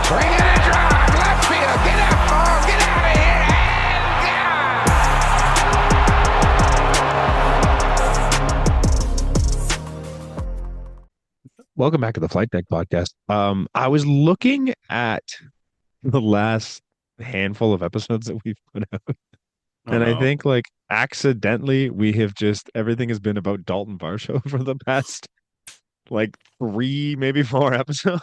Swing and a drive, left field, get up, ball, get out of here, and gone! Welcome back to the Flight Deck Podcast. I was looking at the last handful of episodes that we've put out, Oh, and I no. think like accidentally we have just everything has been about Dalton Varsho for the past like 3, maybe 4 episodes.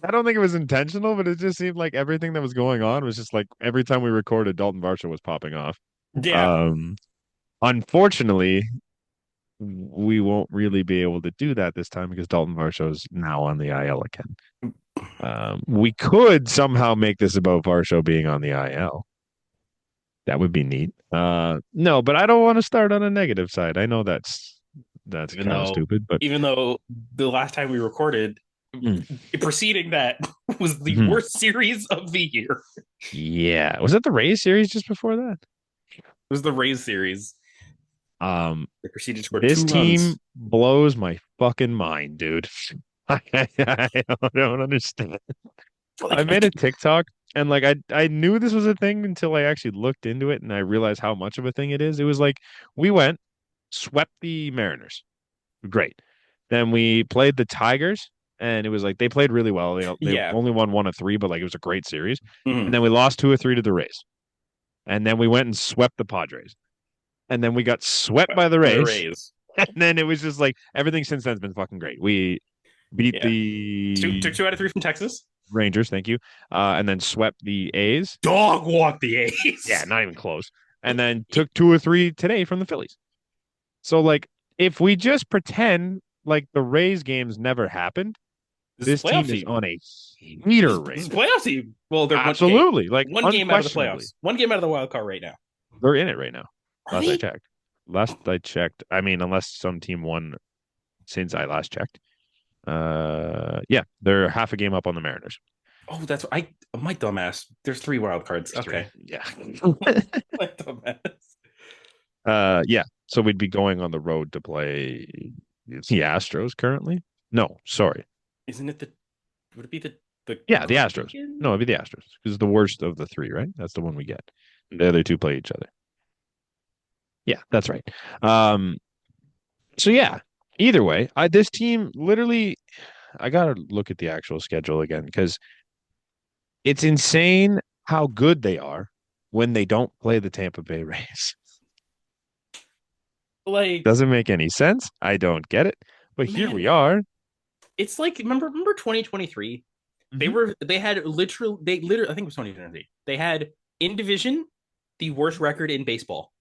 I don't think it was intentional, but it just seemed like everything that was going on was just like every time we recorded, Dalton Varsho was popping off. Yeah. Unfortunately, we won't really be able to do that this time because Dalton Varsho is now on the IL again. We could somehow make this about Varsho being on the IL. That would be neat. No, but I don't want to start on a negative side. I know that's Even kind of though, stupid, but even though the last time we recorded, preceding that was the Mhm. worst series of the year. yeah, was it the Rays series just before that? It was the Rays series. They proceeded to score This 2 team runs. blows my fucking mind, dude. I don't understand. I made a TikTok and like I knew this was a thing until I actually looked into it and I realized how much of a thing it is. It was like we went, swept the Mariners. Great. Then we played the Tigers and it was like they played really well. They Yeah. only won 1 of 3, but like it was a great series. Mhm. And then we lost 2 or 3 to the Rays. And then we went and swept the Padres. And then we got swept by the Rays. And then it was just like everything since then has been fucking great. We beat Yeah. the Took 2 out of 3 from Texas. Rangers, thank you. And then swept the A's. Dog walked the A's. Yeah, not even close. And then took 2 or 3 today from the Phillies. So like if we just pretend like the Rays games never happened, this team is on a heater This is race. playoff team. Well, they're Absolutely. Like one game out of the unquestionably. playoffs. 1 game out of the wild card right now. They're in it right now. Are Last I they? checked. I mean, unless some team won since I last checked. Yeah, they're half a game up on the Mariners. Oh, that's my dumbass. There's 3 wild cards. Okay. Yeah. My dumbass. Yeah. So we'd be going on the road to play the Astros currently. No, sorry. Isn't it would it be the Yeah, the Astros. No, it'd be the Astros because it's the worst of the 3, right? That's the one we get. The other 2 play each other. Yeah, that's right. So yeah, either way, this team literally, I gotta look at the actual schedule again because it's insane how good they are when they don't play the Tampa Bay Rays. Like, Doesn't make any sense. I don't get it. But here Man. we are. it's like remember 2023? Mhm. They had literally I think it was 2023. They had in division the worst record in baseball.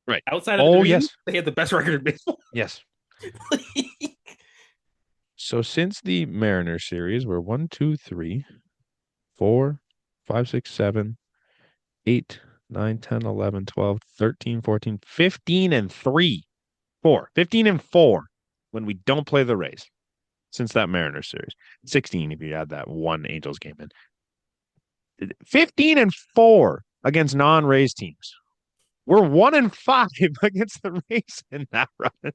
Right. Outside of the Oh, division, yes. they had the best record in baseball. Yes. So since the Mariner series, we're 1, 2, 3, 4, 5, 6, 7, 8, 9, 10, 11, 12, 13, 14, 15, and 3. 4. 15 and 4 when we don't play the Rays since that Mariner series. 16 if you add that one Angels game in. 15 and 4 against non-Rays teams. We're 1 and 5 against the Rays in that run.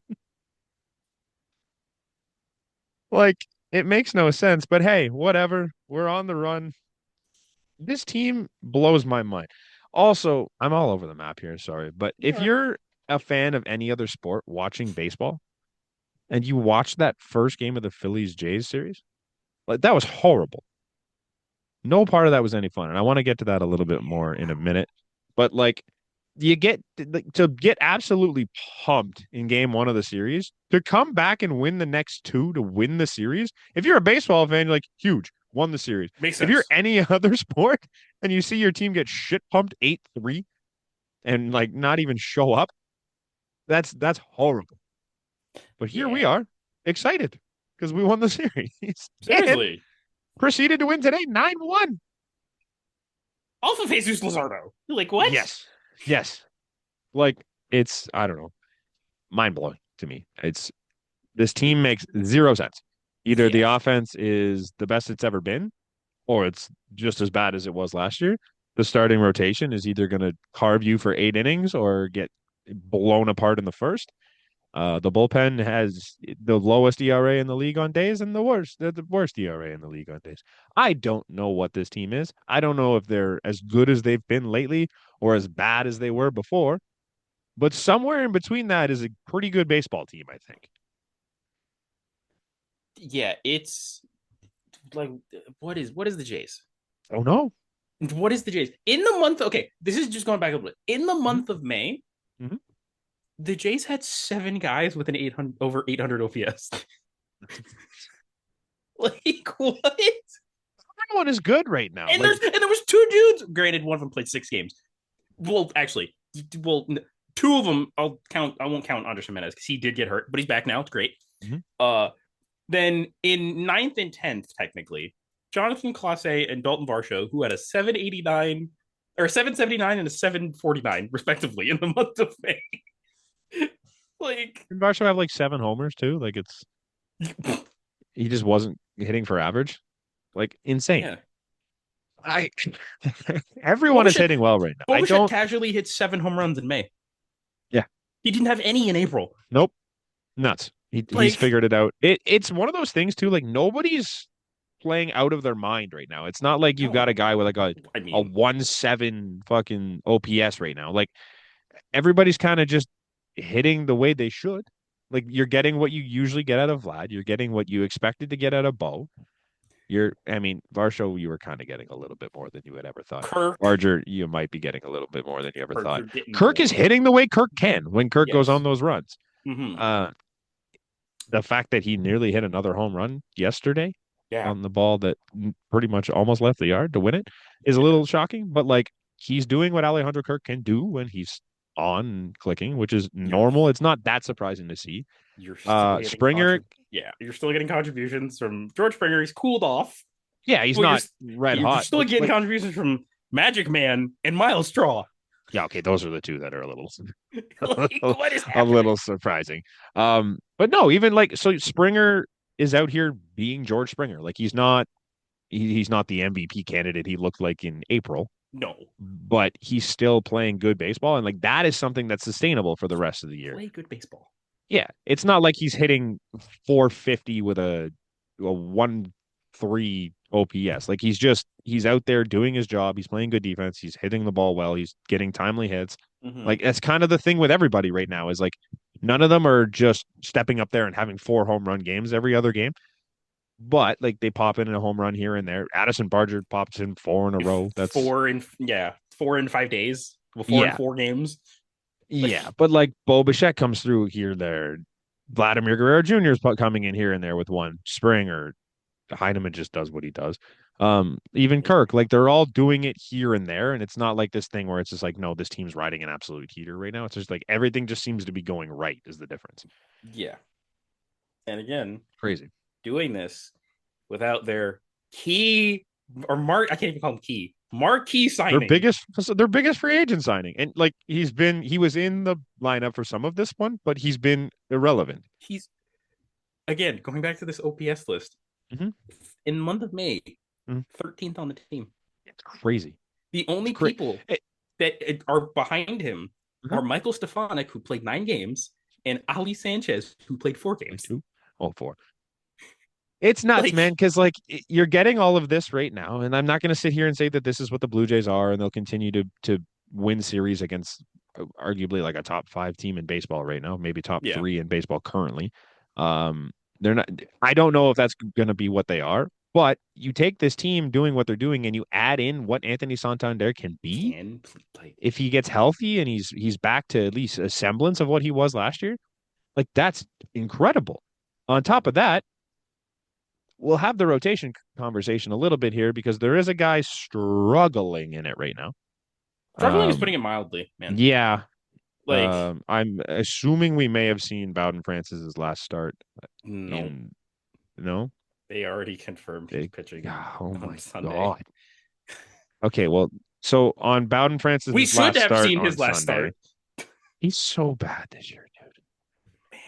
Like, it makes no sense, but hey, whatever. We're on the run. This team blows my mind. Also, I'm all over the map here, sorry, but if Yeah. you're a fan of any other sport watching baseball and you watch that first game of the Phillies Jays series, like that was horrible. No part of that was any fun. And I want to get to that a little bit more in a minute. But like you get to get absolutely pumped in game 1 of the series, to come back and win the next 2 to win the series. If you're a baseball fan, you're like, huge, won the series. Makes If you're sense. any other sport and you see your team get shit pumped 8-3 and like not even show up, that's horrible. But here we are, excited because we won the series. And Seriously. proceeded to win today 9-1. Off of Jesus Luzardo. You're like, what? Yes. Like it's, I don't know, mind blowing to me. This team makes 0 sense. Either the offense is the best it's ever been, or it's just as bad as it was last year. The starting rotation is either going to carve you for 8 innings or get blown apart in the first. The bullpen has the lowest ERA in the league on days and the worst ERA in the league on days. I don't know what this team is. I don't know if they're as good as they've been lately or as bad as they were before, but somewhere in between that is a pretty good baseball team, I think. Yeah, it's like what is the Jays? Oh no. What is the Jays? In the month, okay, this is just going back a little bit. In the Mhm. month of May, Mhm. the Jays had 7 guys with an 800 over 800 OPS. Like what? Everyone is good right now. And Like, there was two dudes. Granted, one of them played 6 games. Well, actually, well, two of them I'll count. I won't count Andres Jimenez because he did get hurt, but he's back now. It's great. mhm. Then in ninth and 10th, technically, Jonathan Clase and Dalton Varsho, who had a 789 or 779 and a 749, respectively, in the month of May. Like, Did Varsho have like 7 homers too? Like he just wasn't hitting for average. Like insane. yeah. I everyone is Bobichette, hitting well right now. I Bobichette don't. casually hit 7 home runs in May. Yeah. He didn't have any in April. Nope. Nuts. He's Like, figured it out. It's one of those things too. Like nobody's playing out of their mind right now. It's not like you've got no, a guy with like I a mean, 1.7 fucking OPS right now. Like everybody's kind of just hitting the way they should. Like you're getting what you usually get out of Vlad. You're getting what you expected to get out of Bo. I mean, Varsho, you were kind of getting a little bit more than you had ever thought. Kirk, Barger, you might be getting a little bit more than you ever thought. you're getting Kirk is more. hitting the way Kirk can when Kirk goes on Yes. those runs. Mm-hmm. Uh, the fact that he nearly hit another home run yesterday Yeah. on the ball that pretty much almost left the yard to win it is a Yeah. little shocking, but like he's doing what Alejandro Kirk can do when he's on clicking, which is You're normal. It's not that surprising to see. you're still getting Springer, you're still getting contributions from George Springer. He's cooled off. yeah, he's Well, not red you're hot, still but getting like, contributions from Magic Man and Miles Straw. yeah, okay, those are the two that are a little Like, what is a happening? little surprising. But no, even like so Springer is out here being George Springer. Like he's not the MVP candidate he looked like in April, No. but he's still playing good baseball and like that is something that's sustainable for the rest of the year. Play good baseball. Yeah, it's not like he's hitting 450 with a 1.3 OPS. Like he's out there doing his job. He's playing good defense. He's hitting the ball well. He's getting timely hits. Mm-hmm. Like that's kind of the thing with everybody right now is like none of them are just stepping up there and having 4 home run games every other game. But like they pop in a home run here and there. Addison Barger pops in 4 in a row. That's 4 in 5 days. Well, four in yeah, 4 games. Like, yeah. But like Bo Bichette comes through here, there. Vladimir Guerrero Jr. is coming in here and there with one. Springer, Heineman just does what he does. Even Kirk, like they're all doing it here and there, and it's not like this thing where it's just like, no, this team's riding an absolute heater right now. It's just like everything just seems to be going right is the difference. yeah. And again, Crazy. doing this without their key or mark. I can't even call him key. Marquee signing. Their biggest free agent signing. And like he was in the lineup for some of this one, but he's been irrelevant. He's again going back to this OPS list. Mm-hmm. In the month of May, Mm-hmm. 13th on the team. It's crazy. The only people that are behind him mm-hmm. are Michael Stefanik, who played 9 games, and Ali Sanchez, who played 4 games. 4. It's nuts, Like, man, because like you're getting all of this right now, and I'm not going to sit here and say that this is what the Blue Jays are, and they'll continue to win series against arguably like a top 5 team in baseball right now, maybe top 3 in baseball currently. They're not. I don't know if that's going to be what they are, but you take this team doing what they're doing, and you add in what Anthony Santander can be if he gets healthy and he's back to at least a semblance of what he was last year. Like that's incredible. On top of that, we'll have the rotation conversation a little bit here because there is a guy struggling in it right now. Struggling is putting it mildly, man. Yeah. Like, I'm assuming we may have seen Bowden Francis's last start. No? They already confirmed he's pitching on Sunday. God. Okay, well, so on Bowden Francis's we should have start seen his last Sunday, start. He's so bad this year, dude.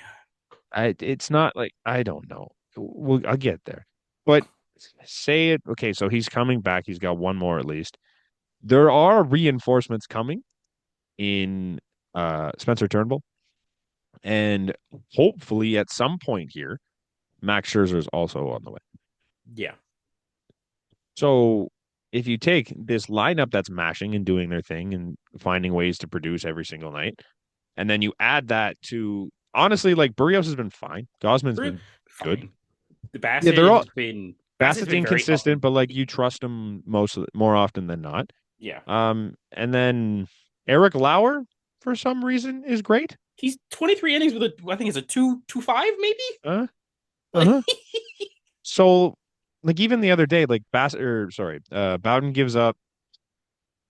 Man. It's not like I don't know. I'll get there. But say it. Okay, so he's coming back. He's got one more at least. There are reinforcements coming in Spencer Turnbull And hopefully at some point here, Max Scherzer is also on the way. Yeah. So if you take this lineup that's mashing and doing their thing and finding ways to produce every single night, and then you add that to honestly, like Barrios has been fine. Gosman's been good. Fine. The Yeah, they're all Bassett's Bassett's been very inconsistent, but like you trust him more often than not. yeah. And then Eric Lauer for some reason is great. He's 23 innings with I think it's a 2.25 maybe. Uh, Like uh-huh. So like even the other day, like Bowden gives up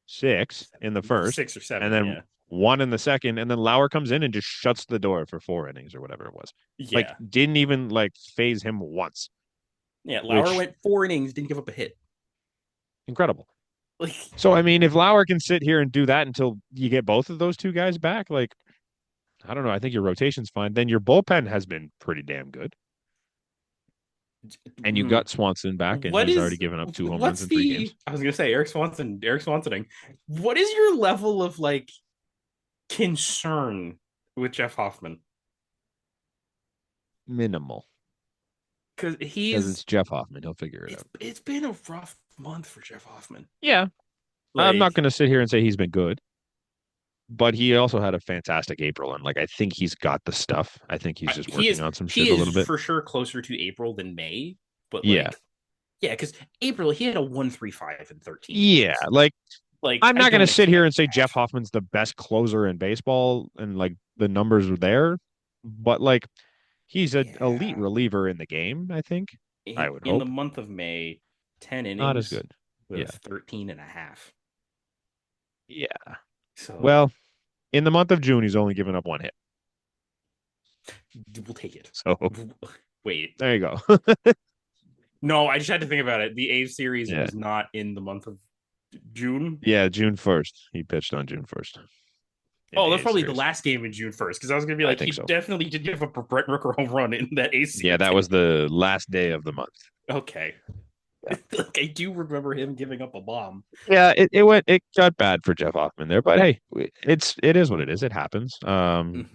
6 in the first, 6 or 7, and then yeah. 1 in the second, and then Lauer comes in and just shuts the door for 4 innings or whatever it was. Like Yeah. didn't even like phase him once, Yeah. Lauer which went 4 innings, didn't give up a hit. incredible. Like So I mean, if Lauer can sit here and do that until you get both of those two guys back, like I don't know, I think your rotation's fine. Then your bullpen has been pretty damn good. And you got Swanson back, and what he's already is given up 2 home runs what's in 3 games. I was gonna say Eric Swansoning. What is your level of like concern with Jeff Hoffman? Minimal. Because Because it's Jeff Hoffman. He'll figure it out. it's been a rough month for Jeff Hoffman. Yeah. I'm not Like going to sit here and say he's been good, but he also had a fantastic April. And like, I think he's got the stuff. I think he's just working on some he shit a little is bit. for sure closer to April than May, but Yeah. like yeah, because April he had a 1.35 and 13 Yeah. games. Like I'm not going to don't sit here and say expect Jeff Hoffman's the best closer in baseball and like the numbers are there, but like he's an elite yeah. reliever in the game, I think. I would In the hope. month of May, 10 Not as innings good. with Yeah. 13 and a half. Yeah. So Well, in the month of June, he's only given up 1 hit. we'll take it. So Wait. there you go. No, I just had to think about it. The A's series Yeah. was not in the month of June. Yeah, June 1st. He pitched on June 1st. Oh, that's probably the last game in June 1st because I was going to be I like, think he so. definitely did give up a Brett Rooker home run in that A's series. Yeah, that was the last day of the month. Okay. Yeah. Like, I do remember him giving up a bomb. Yeah, it got bad for Jeff Hoffman there, but hey, it is what it is. It happens. I'm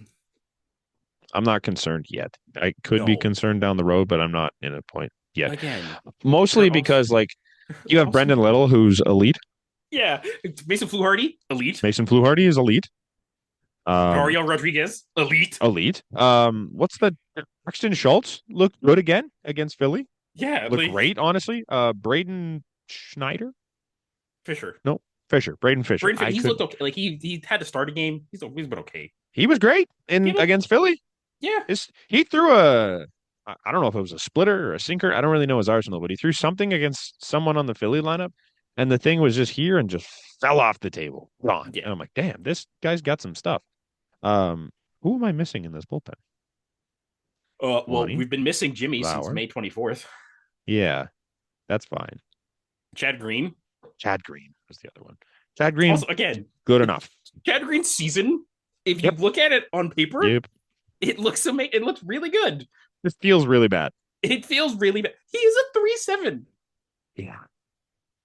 not concerned yet. I could be No. concerned down the road, but I'm not in a point yet. Again, Mostly because like you have also- Brendan Little, who's elite. yeah, Mason Fluharty, elite. Mason Fluharty is elite. Mario Rodriguez, elite. Elite. What's the Paxton Schultz looked good again against Philly? Yeah, Looked like, great, honestly. Braden Schneider? Fisher. No, Fisher. Braden Fisher. He's looked okay. Like he had to start a game. He's been okay. He was great against Philly. Yeah. He threw I don't know if it was a splitter or a sinker. I don't really know his arsenal, but he threw something against someone on the Philly lineup, and the thing was just here and just fell off the table. Gone. Yeah. And I'm like, damn, this guy's got some stuff. Who am I missing in this bullpen? Well, Lonnie, we've been missing Jimmy since Lauer. May 24th. Yeah, that's fine. Chad Green. Chad Green was the other one. Chad Green, Also, again, good enough. Chad Green's season, if you look at it on paper, it looks amazing. It looks really good. This feels really bad. It feels really bad. He is a 3.7. Yeah.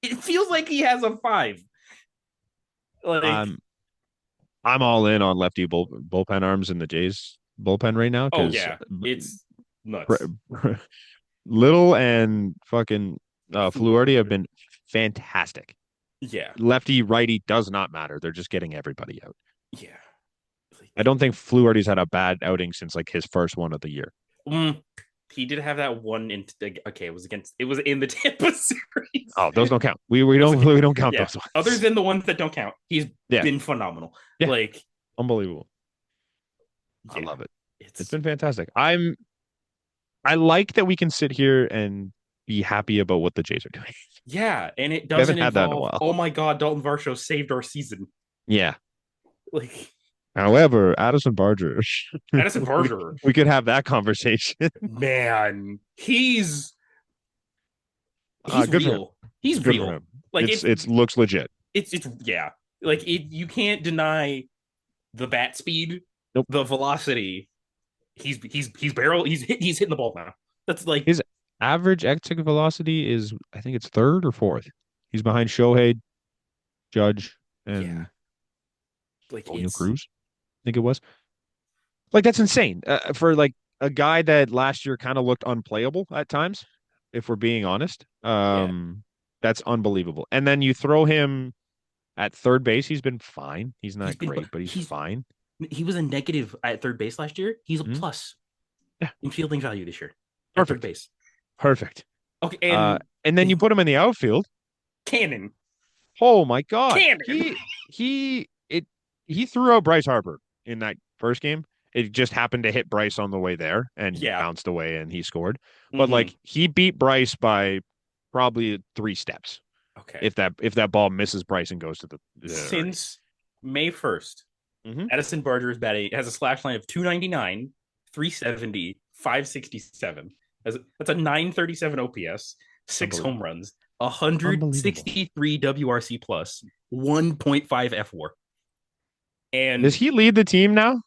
It feels like he has a 5. Like, I'm all in on lefty bullpen arms in the Jays bullpen right now. Oh yeah, it's nuts. Little and fucking Fluharty have been fantastic. Yeah. Lefty, righty does not matter. They're just getting everybody out. Yeah. I don't think Fluharty's had a bad outing since like his first one of the year. He did have that one in okay, it was in the Tampa series. Oh, those don't count. We don't count those ones. Other than the ones that don't count. He's been phenomenal. Yeah. Like unbelievable. Yeah. I love it. It's been fantastic. I like that we can sit here and be happy about what the Jays are doing. Yeah, and it doesn't had that in a involve, while. oh my god, Dalton Varsho saved our season. Yeah. Like However, Addison Barger. we could have that conversation. Man, he's good real. He's good real. For him. Like it looks legit. It's yeah. Like you can't deny the bat speed, the velocity. He's hitting the ball now. That's like his average exit velocity is, I think it's 3rd or 4th. He's behind Shohei, Judge, and like Cruz. I think it was. Like that's insane for like a guy that last year kind of looked unplayable at times, if we're being honest. Yeah, That's unbelievable. And then you throw him at third base. He's been fine. He's he's not been great, but he's he's fine. he was a negative at third base last year. He's a Mhm. plus Yeah, in fielding value this year at third perfect, base. perfect. Okay, Uh, and and then you put him in the outfield. Cannon, Oh my God, Cannon. he threw out Bryce Harper in that first game. It just happened to hit Bryce on the way there and Yeah. bounced away, and he scored. But Mm-hmm. like he beat Bryce by probably 3 steps. Okay. If that ball misses Bryce and goes to the Ernie. Since May 1st, Mm-hmm. Addison Barger is batting has a slash line of 299, 370, 567. That's a 937 OPS, 6 home Unbelievable. runs, Unbelievable. 163 WRC plus, 1.5 F war. Does And he lead the team now?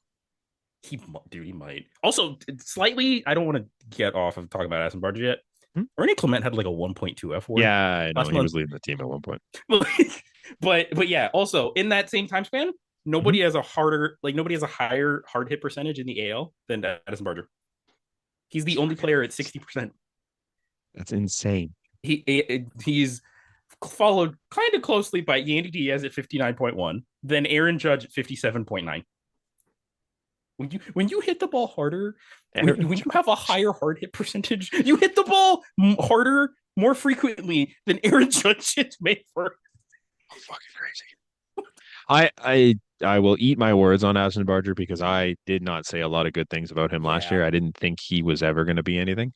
he might. Also, slightly, I don't want to get off of talking about Addison Barger yet. Hmm? Ernie Clement had like a 1.2 F war Yeah, I know last he month. was leading the team at one point. but yeah, also in that same time span, Mhm. nobody has a higher hard hit percentage in the AL than Addison Barger. He's the only player at 60%. That's insane. He's followed kind of closely by Yandy Diaz at 59.1, then Aaron Judge at 57.9. When you hit the ball harder, when you have a higher hard hit percentage, you hit the ball harder more frequently than Aaron Judge hit May 1st. Fucking crazy. I will eat my words on Addison Barger because I did not say a lot of good things about him last Yeah, year. I didn't think he was ever going to be anything.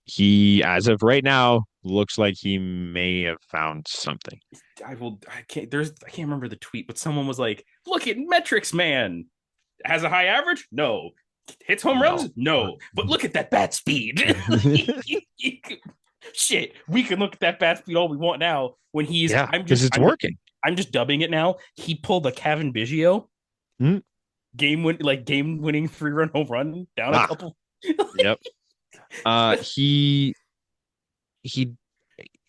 He, as of right now, looks like he may have found something. I can't remember the tweet, but someone was like, "Look at metrics, man. Has a high average? No. Hits home runs? No. No. But look at that bat speed." Shit, we can look at that bat speed all we want now. When he's, Yeah, because it's working. I'm just dubbing it now. He pulled a Kevin Biggio Mm. game winning 3-run home run down a Ah, couple. yep. He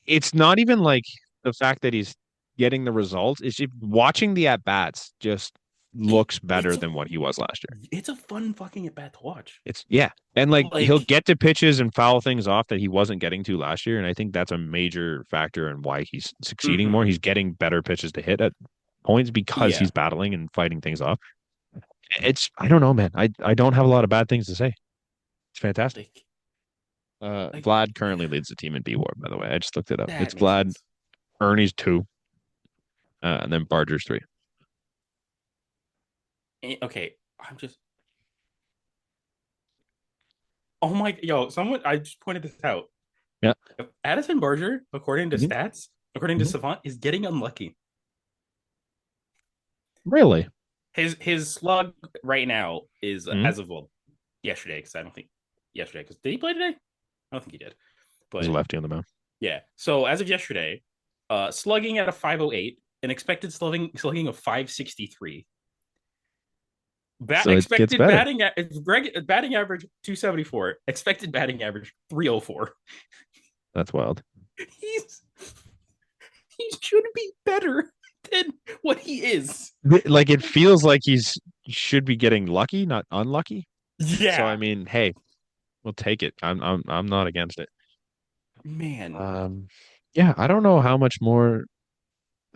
it's not even like the fact that he's getting the results. It's just watching the at bats just looks better It's than what he was last year. it's a fun fucking at bat to watch. It's yeah. And like he'll Like, get to pitches and foul things off that he wasn't getting to last year. And I think that's a major factor in why he's succeeding more. mm-hmm. He's getting better pitches to hit at points because Yeah, he's battling and fighting things off. It's I don't know, man. I don't have a lot of bad things to say. It's fantastic. like, like Vlad currently leads the team in B WAR, by the way. I just looked it up. that It's makes Vlad, sense. Ernie's 2, and then Barger's 3. Okay, I'm just. Oh my, yo, someone I just pointed this out. Yeah. Addison Barger, according to Mhm. stats, according to Mhm. Savant, is getting unlucky. Really? His slug right now is Mhm. as of yesterday, because I don't think yesterday, because did he play today? I don't think he did. He's a But lefty on the mound. yeah, so as of yesterday, slugging at a 508, an expected slugging of 563. So it gets Expected better. batting average 274, expected batting average 304. That's wild. He's he should be better than what he is. Like it feels like should be getting lucky, not unlucky. So I Yeah, mean, hey, we'll take it. I'm not against it. man. Um, yeah, I don't know how much more.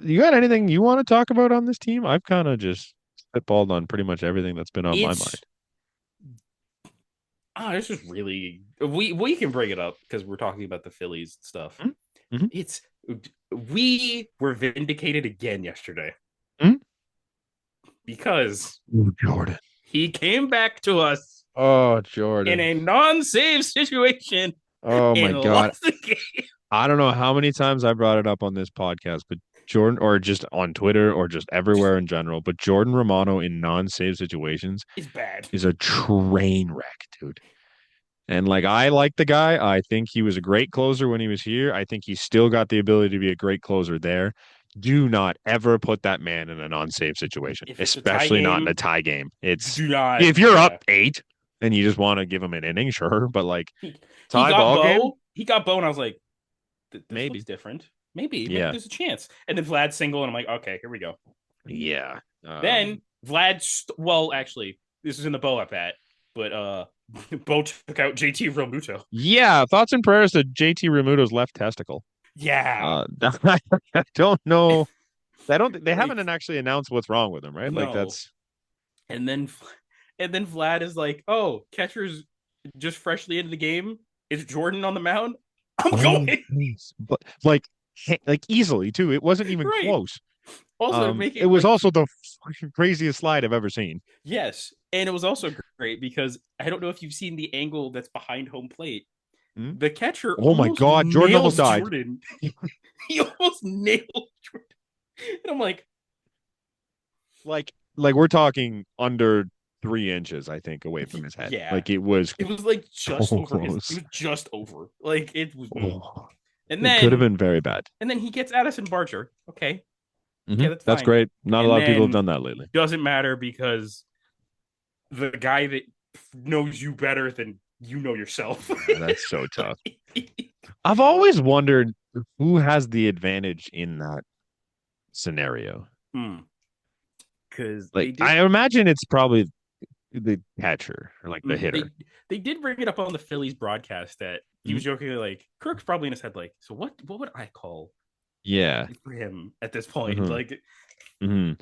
You got anything you want to talk about on this team? I've kind of just spitballed on pretty much everything that's been on my It's mind. it's just really we can bring it up because we're talking about the Phillies stuff. Mm-hmm. It's we were vindicated again yesterday Mm-hmm. because Ooh, Jordan. he came back to us Oh, in Jordan. a non-save situation Oh my and God. lost the game. I don't know how many times I brought it up on this podcast, but Jordan, or just on Twitter, or just Just everywhere in general, but Jordan Romano in non-save situations is bad. is a train wreck, dude. And like I like the guy. I think he was a great closer when he was here. I think he's still got the ability to be a great closer there. Do not ever put that man in a non-save situation, If it's a tie especially not in a game, tie game. It's do not. if you're up Yeah. 8 and you just want to give him an inning, sure, but like He tie got ball game, Bo. He got Bo, and I was like, "This looks maybe. different. Maybe Yeah. there's a chance." And then Vlad single, and I'm like, "Okay, here we go." Yeah. Then Vlad, well, actually, this is in the Bo at bat, but Bo took out JT Realmuto. Yeah, thoughts and prayers to JT Remuto's left testicle. Yeah, I don't know. They like haven't actually announced what's wrong with him, right? Like no. that's And then Vlad is like, "Oh, catcher's just freshly into the game. Is Jordan on the mound? I'm oh, going." please. But like easily too. It wasn't even Right. close. Also to make It it was like also the fucking craziest slide I've ever seen. yes, and it was also great because I don't know if you've seen the angle that's behind home plate. Hmm? The catcher Oh my almost God, Jordan almost nails died. Jordan. He almost nailed Jordan. And I'm like, Like we're talking under 3 inches, I think, away from his head. yeah. Like it was It was like just so over his. It close. was just over. Like it was. Oh, And it could have then been very bad. he gets Addison Barger. Okay, that's That's fine. great. Not a And lot of people have then done that lately. doesn't matter because the guy that knows you better than you know yourself. Yeah, that's so tough. I've always wondered who has the advantage in that scenario. Because they Like, did. I imagine it's probably the catcher or like the hitter. They did bring it up on the Phillies broadcast that he was jokingly like Kirk's probably in his head like, so what would I call Yeah. for him at this point? Mhm. Like Mhm.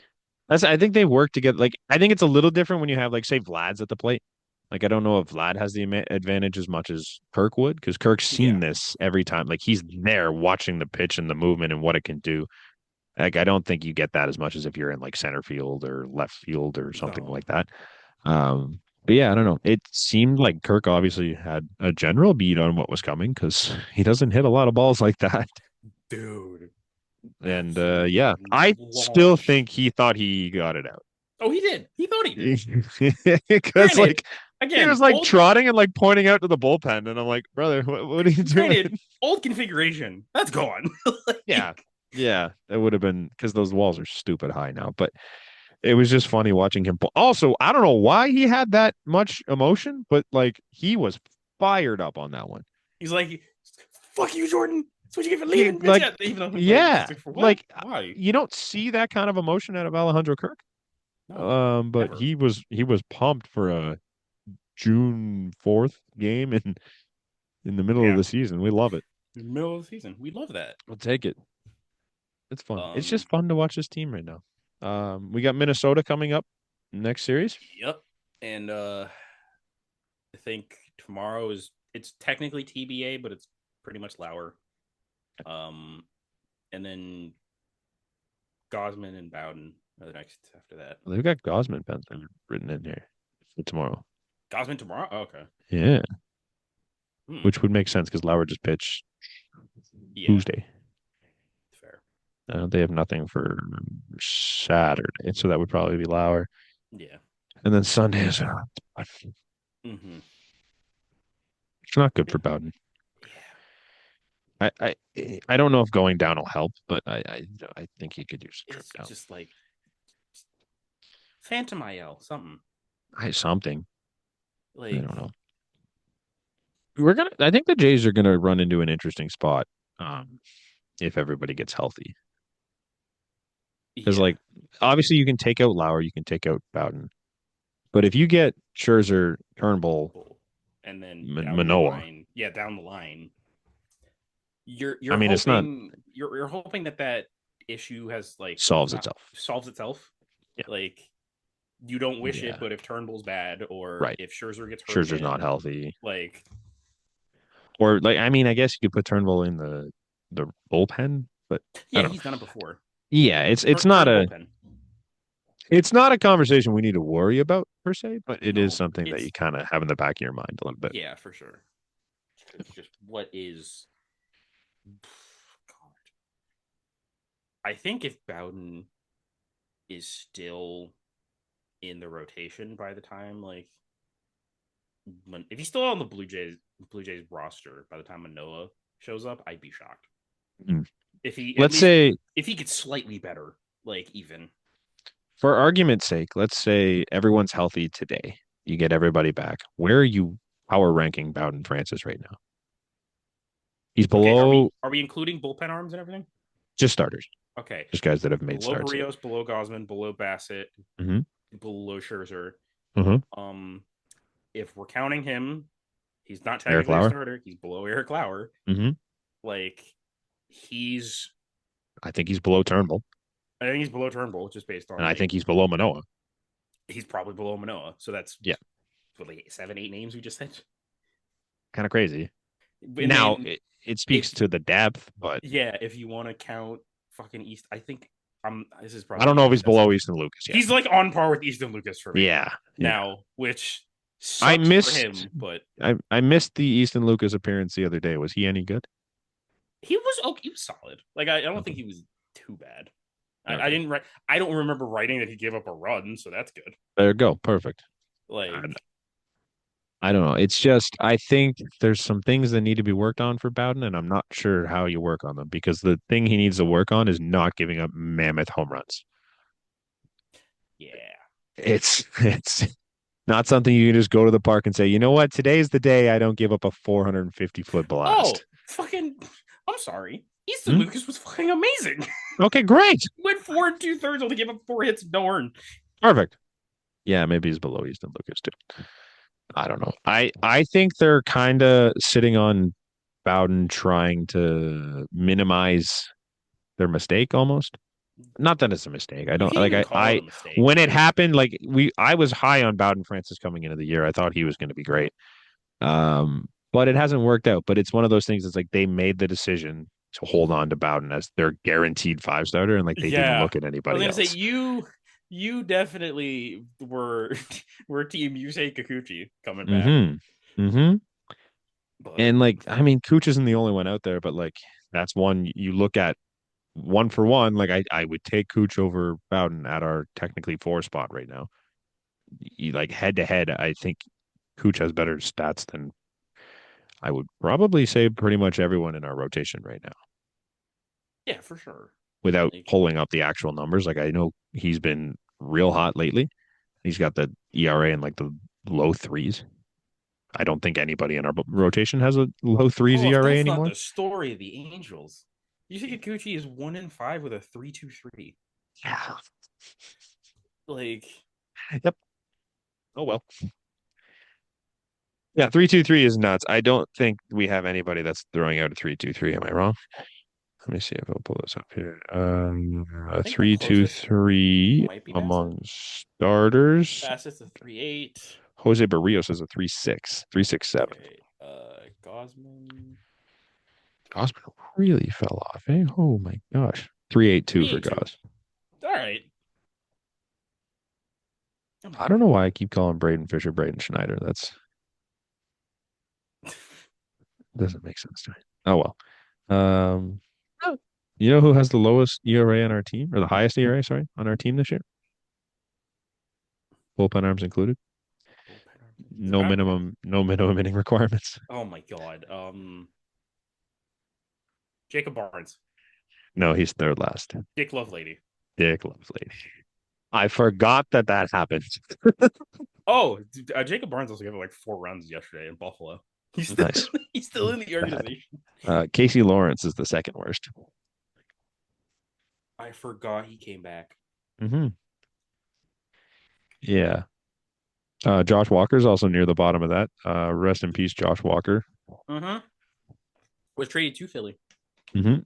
I think they work together. Like, I think it's a little different when you have, like, say, Vlad's at the plate. Like, I don't know if Vlad has the advantage as much as Kirk would, because Kirk's yeah, seen this every time. Like, he's there watching the pitch and the movement and what it can do. Like, I don't think you get that as much as if you're in like center field or left field or something no, like that. But yeah, I don't know. It seemed like Kirk obviously had a general beat on what was coming because he doesn't hit a lot of balls like that. dude, And absolute yeah, I still launch. think he thought he got it out. Oh, he did. He thought he did. Because Granted, like he again, was like trotting and like pointing out to the bullpen, and I'm like, brother, what are you doing? old configuration. That's gone. Yeah, yeah, it would have been because those walls are stupid high now. But it was just funny watching him. Also, I don't know why he had that much emotion, but like he was fired up on that one. He's like, "Fuck you, Jordan. That's what you get for He leaving." Bitch. like, Even though yeah, he's like, for what? like Why? you don't see that kind of emotion out of Alejandro Kirk. No, But never. he was pumped for a June 4th game in the middle of Yeah, the season. We love it. middle of the season. We love that. We'll take it. It's fun. It's Um, just fun to watch this team right now. We got Minnesota coming up next series. yep. And I think tomorrow it's technically TBA, but it's pretty much Lauer. Um, and then Gosman and Bowden are the next after that. They've got Gosman pencil written in here for tomorrow. Gosman tomorrow? Oh, okay. Yeah, Hmm. which would make sense because Lauer just pitched Yeah, Tuesday. fair. They have nothing for Saturday, so that would probably be Lauer. Yeah. And then Sunday is Mm-hmm. it's not good for Bowden. Yeah. I don't know if going down will help, but I think he could use a trip It's down. just like Phantom IL, something. Something. I Like don't know. I think the Jays are gonna run into an interesting spot if everybody gets healthy. Because yeah. like obviously you can take out Lauer, you can take out Bowden. But if you get Scherzer, Turnbull, And then down the Manoa, line, yeah, down the line, you're I mean it's not you're hoping that issue has like solves not itself. solves itself. Yeah. Like you don't wish Yeah. it, but if Turnbull's bad or Right. if Scherzer gets hurt, Scherzer's not healthy. like Or like I mean, I guess you could put Turnbull in the bullpen, but I yeah, don't he's know. done it before. Yeah, it's Turn not a bullpen. it's not a conversation we need to worry about per se, but it is No, something that you kind of have in the back of your mind a little bit. yeah, for sure. It's just what is. God. I think if Bowden is still in the rotation by the time like if he's still on the Blue Jays roster by the time Manoa shows up, I'd be shocked. Mm. If he Let's say if he gets slightly better, like even for argument's sake, let's say everyone's healthy today. You get everybody back. Where are you power ranking Bowden Francis right now? He's okay. below Are we including bullpen arms and everything? just starters, Okay, just guys that have made below starts. Barrios, below Gosman, below Bassett, Mm-hmm. below Scherzer, Mm-hmm. If we're counting him, he's not Eric technically a Lauer. starter. He's below Eric Lauer. Mm-hmm. Like he's, I think he's below Turnbull, I think he's below Turnbull just based on and I like think he's below Manoa. he's probably below Manoa. So that's Yeah, what, like 7, 8 names we just said. kind of crazy. And Now then it speaks if to the depth, but yeah, if you want to count fucking East, I think I'm. This is I probably don't gonna know be if he's excessive. below Easton Lucas yet. He's like on par with Easton Lucas for me Yeah, yeah. now, which I sucks for missed him, but I missed the Easton Lucas appearance the other day. Was he any good? he was okay. He was solid. Like I don't Okay. think he was too bad. I Okay. didn't write. I don't remember writing that he gave up a run, so that's good. There you go. Perfect. I, Like I don't know. It's just I think there's some things that need to be worked on for Bowden, and I'm not sure how you work on them because the thing he needs to work on is not giving up mammoth home runs. yeah. It's not something you can just go to the park and say, you know what, today's the day I don't give up a 450-foot Oh, blast. fucking! I'm sorry. Easton Hmm? Lucas was fucking amazing. Okay, great. Went 4 2/3, only gave up 4 hits, no earned. Perfect. Yeah, maybe he's below Easton Lucas too. I don't know. I think they're kind of sitting on Bowden trying to minimize their mistake almost. Not that it's a mistake. I You don't can't like even call it I a mistake when it because happened, like I was high on Bowden Francis coming into the year. I thought he was going to be great. But it hasn't worked out. But it's one of those things. It's like they made the decision to hold on to Bowden as their guaranteed five starter, and like they didn't yeah, look at I was anybody gonna say else. you definitely were team Yusei Kikuchi coming back, Mm-hmm. Mm-hmm. but And like, I mean, Cooch isn't the only one out there, but like that's one you look at one for one. Like I would take Cooch over Bowden at our technically four spot right now. Like head to head, I think Cooch has better stats than I would probably say pretty much everyone in our rotation right now. yeah, for sure. Without Like pulling up the actual numbers, like I know he's been real hot lately. He's got the ERA in like the low threes. I don't think anybody in our rotation has a low threes oh, if ERA that's not anymore. the story of the Angels, Yusei Kikuchi is 1-5 with a 3.23. Yeah. Like Yep. Oh well. Yeah, 3-2-3 is nuts. I don't think we have anybody that's throwing out a 3-2-3. Am I wrong? Let me see if I'll pull this up here. I A think the three two closest three might be Bassett. among starters. Bassett's a 3.8. Jose Barrios is a 3-6, 3-6-7. Okay, Gosman Gosman really fell off, eh? Oh my gosh. 3-8-2 for 3.82. Gos. All right. I don't know why I keep calling Braden Fisher Braden Schneider. That's doesn't make sense to me. Oh well. Um, you know who has the lowest ERA on our team, or the highest ERA, sorry, on our team this year? Bullpen arms included. Forgot. No minimum inning requirements. Oh my god. Jacob Barnes, No, he's third last. Dick Lovelady. Dick Lovelady. I forgot that happened. Oh, Jacob Barnes also gave it like 4 runs yesterday in Buffalo. He's still Nice. he's still in the organization. Casey Lawrence is the second worst. I forgot he came back. Mm-hmm. Yeah. Josh Walker's also near the bottom of that. Rest in peace, Josh Walker. Mm-hmm. Was traded to Philly. Mm-hmm.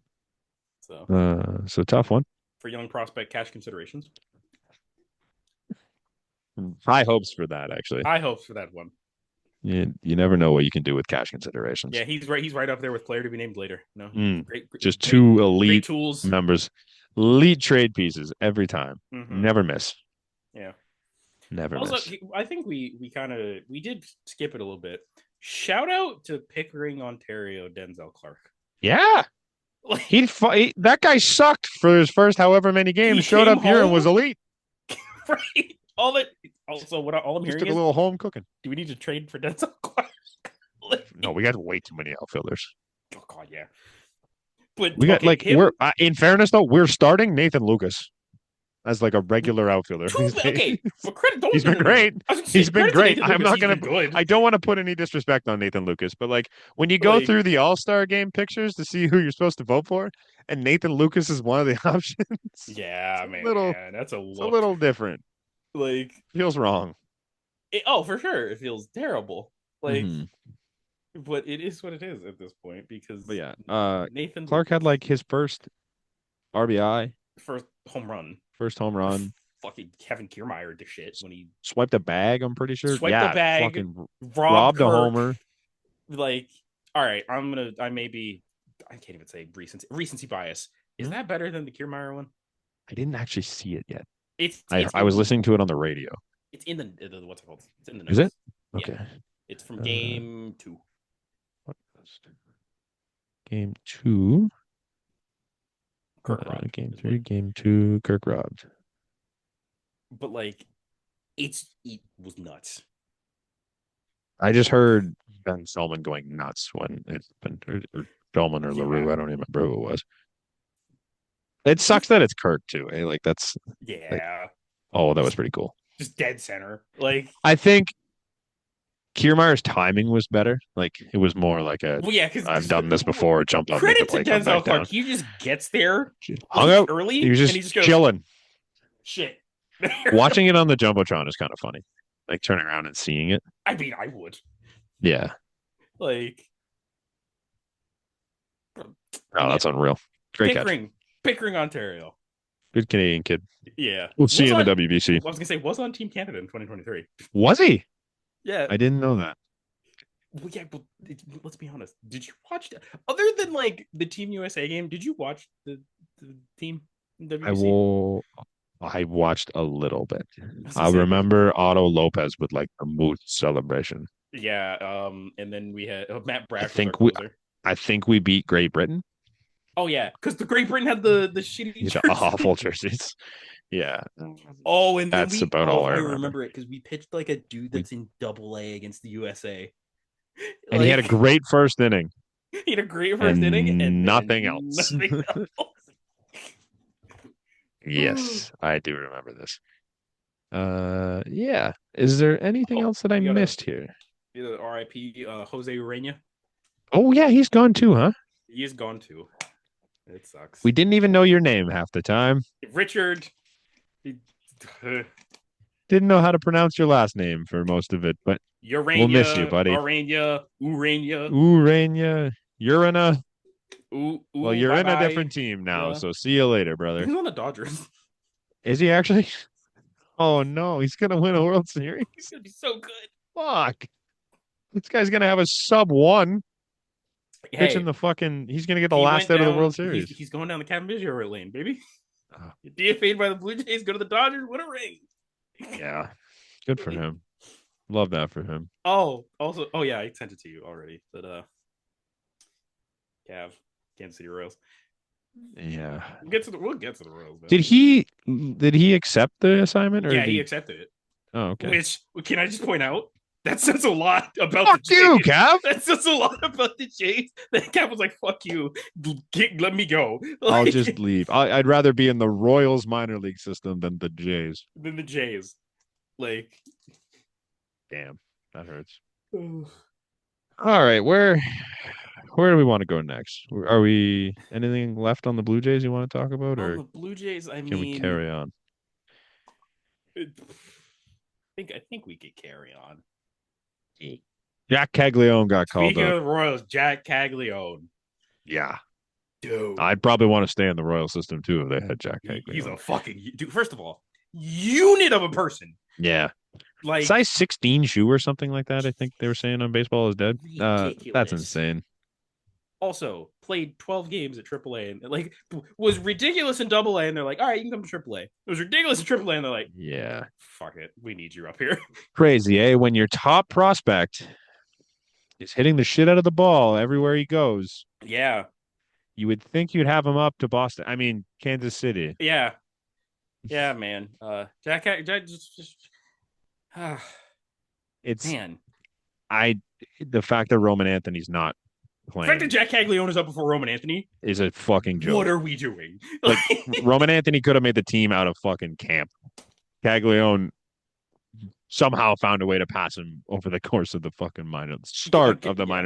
So tough one. For young prospect cash considerations. High hopes for that, actually. High hopes for that one. You never know what you can do with cash considerations. Yeah, he's right. He's right up there with player to be named later. No, great. Just two great elite tools, members, elite trade pieces every time. Mm-hmm. Never miss. Yeah. Never also, miss. I think we did skip it a little bit. Shout out to Pickering, Ontario, Denzel Clark. Yeah. That guy sucked for his first however many games. Showed up here and was elite. Right. All I'm Just hearing took is a little home cooking. do we need to trade for Denzel Clark? No, we got way too many outfielders. Oh god, yeah. But we got him, we're in fairness though, we're starting Nathan Lucas as like a regular outfielder. Okay, but credit. He's been great. He's been great. I'm not gonna. Good. I don't want to put any disrespect on Nathan Lucas, but like when you go through the All-Star game pictures to see who you're supposed to vote for, and Nathan Lucas is one of the options. Yeah, man, that's a look. It's a little different. Like Feels wrong. For sure, it feels terrible. Like, Mhm. but it is what it is at this point because But yeah, Nathan Clark had Lucas like his first RBI, first home run. first home run. Fucking Kevin Kiermaier did shit when he Swiped a bag, I'm pretty sure. swiped the Yeah, bag, fucking robbed robbed a Kirk. homer. Like, all right, I can't even say recency bias. Is Hmm? that better than the Kiermaier one? I didn't actually see it yet. It's I was listening to it on the radio. it's in the what's it called? It's in the Is it? notes. Yeah, Okay. it's from game 2. What was game 2? Kirk robbed. Game 3, game 2, Kirk robbed. But like, it was nuts. I just heard Ben Solomon going nuts when it's been or Spellman or LaRue. I don't even remember who it was. It sucks that it's Kirk too. Eh? Like that's like, Yeah, oh, that was pretty cool. just dead center. Like, I think Kiermaier's timing was better. Like it was more like a well, yeah, because I've done this before. Jump up, make the credit to play, come Denzel back down. Clark, he just gets there Hung like out. early, He was and just, he just goes chilling. shit. Watching it on the Jumbotron is kind of funny. Like turning around and seeing it. I mean, I would Yeah. like. Oh, that's unreal. Great catch. Pickering, Ontario. Good Canadian kid. Yeah, We'll see you in the I WBC. was gonna say was on Team Canada in 2023. Was he? Yeah, I didn't know that. well, yeah, but let's be honest. Did you watch other than like the Team USA game? Did you watch the team in WBC? I watched a little bit. I I remember Otto Lopez with like a moose celebration. Yeah, and then we had Matt Brash was our think closer. I think we beat Great Britain. Oh yeah, because the Great Britain had the shitty The jersey. awful jerseys. Yeah. Oh, and then that's about all I remember. it because we pitched like a dude that's in Double A against the USA. And he had a great first inning. He had a great first inning and nothing else. Nothing else. Yes, I do remember this. Yeah. Is there anything else that I missed here? RIP Jose Urena. Oh yeah, he's gone too, huh? He is gone too. It sucks. We didn't even know your name half the time. Richard. Didn't know how to pronounce your last name for most of it, but we'll miss you, buddy. Urena. Urena. Well, you're in a bye-bye. different team now, so see you later, brother. He's on the Dodgers. Is he actually? Oh no, he's gonna win a World Series. He's gonna be so good. Fuck. This guy's gonna have a sub-1. Hey, pitching the fucking. He's gonna get the last out of the World Series. He's going down the Kevin Biggio lane, baby. DFA'd by the Blue Jays, go to the Dodgers, win a ring. Yeah, good for him. Love that for him. Oh, also, yeah, I sent it to you already. But Kansas City Royals. Yeah, we'll get to the Royals. Man. Did he accept the assignment? Or yeah, he accepted it. Oh, okay. Which can I just point out? That says a lot about fuck the Jays. you, Cav. That says a lot about the Jays. That Cav was like, "Fuck you, let me go." Like, I'll just leave. I'd rather be in the Royals minor league system than the Jays. Like, damn, that hurts. All right, where do we want to go next? Are we anything left on the Blue Jays you want to talk about, or the Blue Jays? Can we carry on? I think we could carry on. Jack Caglione got called up. Speaking of the Royals, Jack Caglione. Yeah. Dude. I'd probably want to stay in the Royal system too if they had Jack Caglione. He's a fucking dude. First of all, unit of a person. Yeah. Like size 16 shoe or something like that, I think they were saying on Baseball is Dead. That's insane. Also, played 12 games at AAA and like was ridiculous in AA, and they're like, all right, you can come to AAA. It was ridiculous in AAA, and they're like, yeah, fuck it, we need you up here. Crazy, eh? When your top prospect is hitting the shit out of the ball everywhere he goes. Yeah. You would think you'd have him up to Boston. I mean, Kansas City. Yeah. Yeah, man. Jack just it's man. The fact that Roman Anthony's not playing. The fact that Jack Caglione is up before Roman Anthony is a fucking joke. What are we doing? Like Roman Anthony could have made the team out of fucking camp. Caglione somehow found a way to pass him over the course of the fucking minor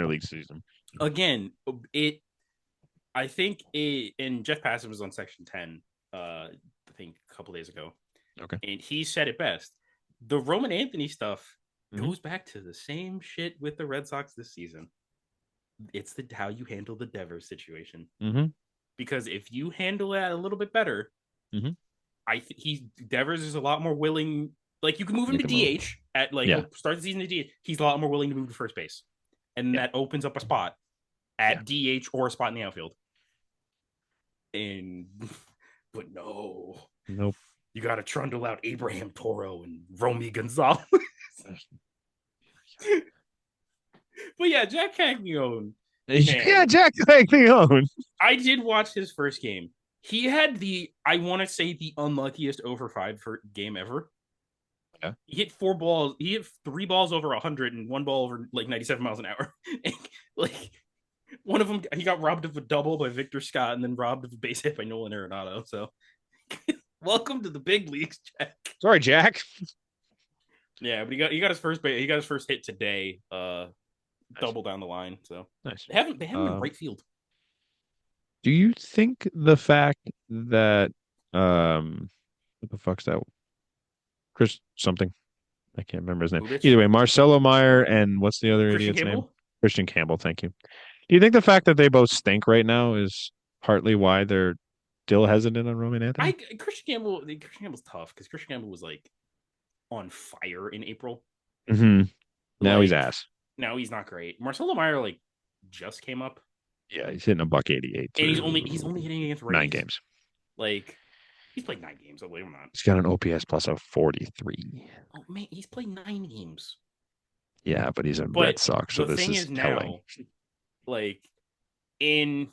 league season. Again, I think and Jeff Passan was on Section 10, I think a couple days ago. Okay. And he said it best. The Roman Anthony stuff goes back to the same shit with the Red Sox this season. It's how you handle the Devers situation. Mm-hmm. Because if you handle that a little bit better, Mm-hmm. Devers is a lot more willing. Like, you can move him to DH at Yeah. he'll start the season at DH. He's a lot more willing to move to first base, and that opens up a spot at DH or a spot in the outfield. But no, Nope. you got to trundle out Abraham Toro and Romy Gonzalez. But yeah, Jack Caglione. Yeah, Jack Caglione. I did watch his first game. He had I want to say, the unluckiest over 5 for game ever. Yeah. He hit 4 balls. He hit 3 balls over 100 and 1 ball over like 97 miles an hour. Like, one of them, he got robbed of a double by Victor Scott and then robbed of a base hit by Nolan Arenado. So, welcome to the big leagues, Jack. Sorry, Jack. Yeah, but he got his first hit today. Double down the line. So nice. They haven't in right field. Do you think the fact that what the fuck's that? Chris something. I can't remember his name. Bubich? Either way, Marcelo Meyer and what's the other Christian idiot's Campbell? name? Christian Campbell, thank you. Do you think the fact that they both stink right now is partly why they're still hesitant on Roman Anthony? Christian Campbell's tough because Christian Campbell was like on fire in April. Mm-hmm. Now he's Like, ass. Now he's not great. Marcelo Meyer like just came up. Yeah, he's hitting a $188. And he's only hitting against righties. 9 games. Like, he's played 9 games, I believe him not. He's got an OPS plus of 43. Oh man, he's played 9 games. Yeah, but he's a Red Sox, so this is telling. Like, we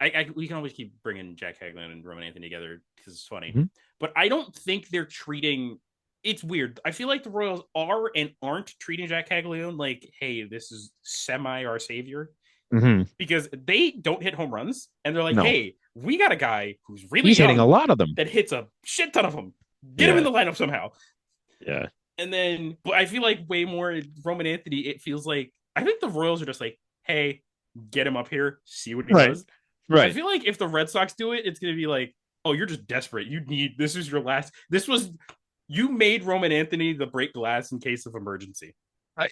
can always keep bringing Jack Caglione and Roman Anthony together because it's funny. Mm-hmm. But I don't think they're treating. It's weird. I feel like the Royals are and aren't treating Jack Caglione like, hey, this is semi our savior. Mm-hmm. Because they don't hit home runs, and they're like, hey, we got a guy who's really he's hitting a lot of them that hits a shit ton of them. Get him in the lineup somehow. Yeah. And then, but I feel like way more Roman Anthony, it feels like, I think the Royals are just like, hey, get him up here, see what he does. Right. I feel like if the Red Sox do it, it's going to be like, oh, you're just desperate. This is your last, you made Roman Anthony the break glass in case of emergency.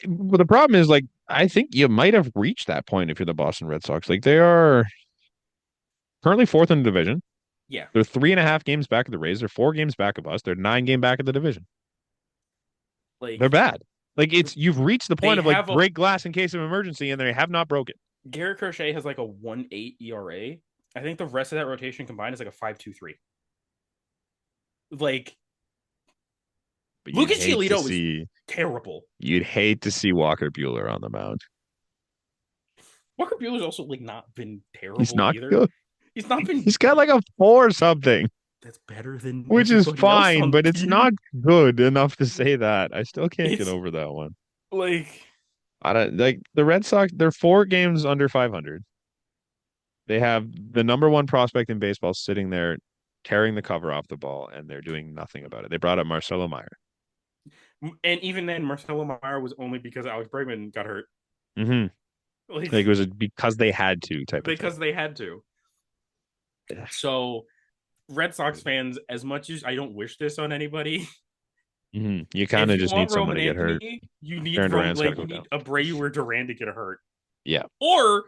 Well, the problem is, like, I think you might have reached that point if you're the Boston Red Sox. Like, they are currently 4th in the division. Yeah. They're 3.5 games back of the Rays. They're 4 games back of us. They're 9 game back of the division. Like, they're bad. Like, you've reached the point of like break glass in case of emergency, and they have not broken. Garrett Crochet has like a 1.8 ERA. I think the rest of that rotation combined is like a 5.23. Like, Lucas Giolito is terrible. You'd hate to see Walker Buehler on the mound. Walker Buehler's also like not been terrible. He's not either. good. He's not been. He's got like a 4 or something. That's better than. Which is fine, but it's not good enough to say that. I still can't get over that one. Like, I don't like the Red Sox. They're 4 games under 500. They have the number 1 prospect in baseball sitting there, tearing the cover off the ball, and they're doing nothing about it. They brought up Marcelo Meyer. And even then, Marcelo Meyer was only because Alex Bregman got hurt. Mm-hmm. Like it was because they had to they had to. Yeah. So, Red Sox fans, as much as I don't wish this on anybody, you kind of just need someone to get hurt. You need Abreu or Duran to get hurt. Yeah. Or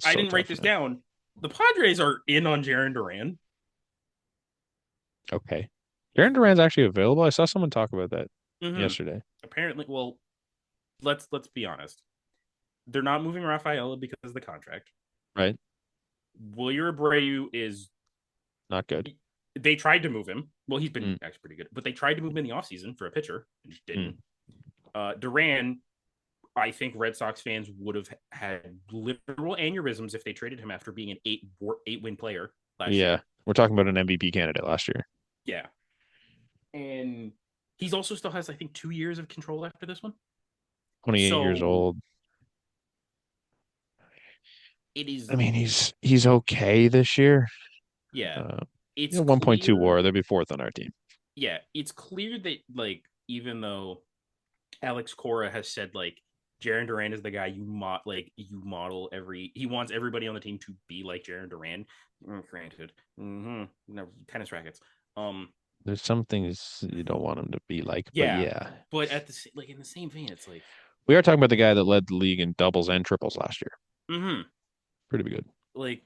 I didn't write this down. The Padres are in on Jarren Duran. Okay. Jarren Duran's actually available. I saw someone talk about that yesterday. Apparently, well, let's be honest. They're not moving Rafaela because of the contract. Right. Wilyer Abreu is not good. They tried to move him. Well, he's been actually pretty good, but they tried to move him in the offseason for a pitcher and just didn't. Duran, I think Red Sox fans would have had literal aneurysms if they traded him after being an 8-win player last year. We're talking about an MVP candidate last year. Yeah. And he's also still has, I think, 2 years of control after this one. 28 years old. It is. I mean, he's okay this year. Yeah. It's 1.2 WAR. They'll be 4th on our team. Yeah, it's clear that, like, even though Alex Cora has said, like, Jarren Duran is the guy you model he wants everybody on the team to be like Jarren Duran. Granted, no tennis rackets. There's some things you don't want him to be like, but Yeah, yeah. but at the like in the same vein, it's like, We are talking about the guy that led the league in doubles and triples last year. mm-hmm. Pretty good. Like,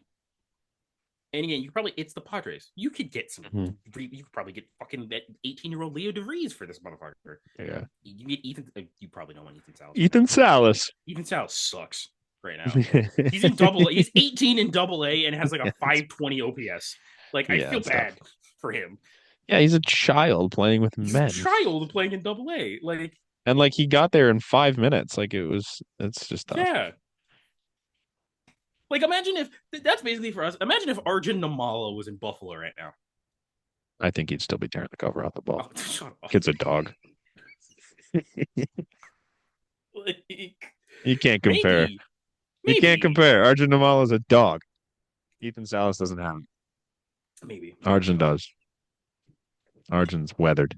and again, you probably it's the Padres. You could get some. Mhm. You could probably get fucking that 18-year-old Leo DeVries for this motherfucker. Yeah. You get Ethan. You probably know when Ethan Salas. Ethan Salas. Ethan Salas sucks right now. He's in double A. He's 18 in double A and has like a 520 OPS. Like, I Yeah, feel it's bad tough. for him. Yeah, he's a child playing with He's a men. child playing in double A. Like, And like he got there in 5 minutes. Like it's just tough. yeah. Like, imagine if that's basically for us. Imagine if Arjun Namala was in Buffalo right now. I think he'd still be tearing the cover off the ball. Oh, shut up. Kid's a dog. Like, You can't compare. maybe, You can't maybe, compare. Arjun Namal is a dog. Ethan Salas doesn't have it. maybe. Arjun does. Arjun's weathered.